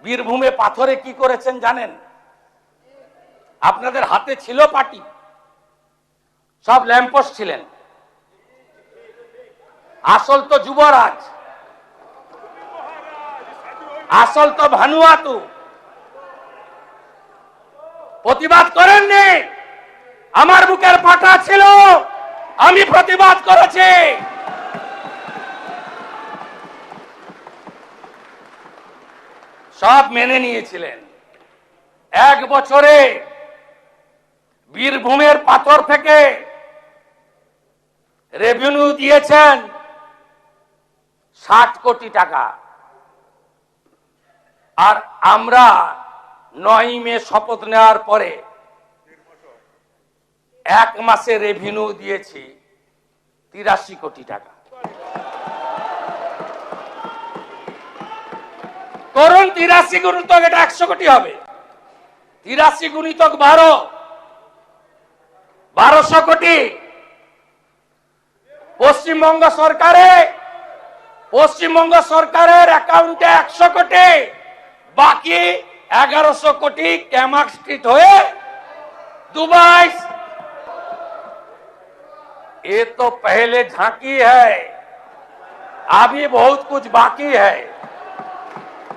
বীরভূমে পাথরে কি করেছেন জানেন? আপনাদের হাতে ছিল পার্টি, সব ল্যাম্পোস্ট ছিলেন, আসল তো যুবরাজ, আসল তো ভানুয়াতু। প্রতিবাদ করেননি? আমার বুকের পাটা ছিল, আমি প্রতিবাদ করেছি। সব মেনে নিয়েছিলেন। এক বছরে বীরভূমের পাথর থেকে রেভিনিউ দিয়েছেন 60 কোটি টাকা। আর আমরা 9 মে শপথ নেওয়ার পরে 1 মাসে রেভিনিউ দিয়েছি 83 কোটি টাকা। করুন 83 গুণিতক, এটা 100 কোটি হবে। 83 গুণিতক 1200 কোটি। পশ্চিমবঙ্গ সরকারের অ্যাকাউন্টে 100 কোটি, বাকি 1100 কোটি ক্যামাক স্ট্রিট হয়ে दुबई। ये तो पहले झांकी है, अभी बहुत कुछ बाकी है।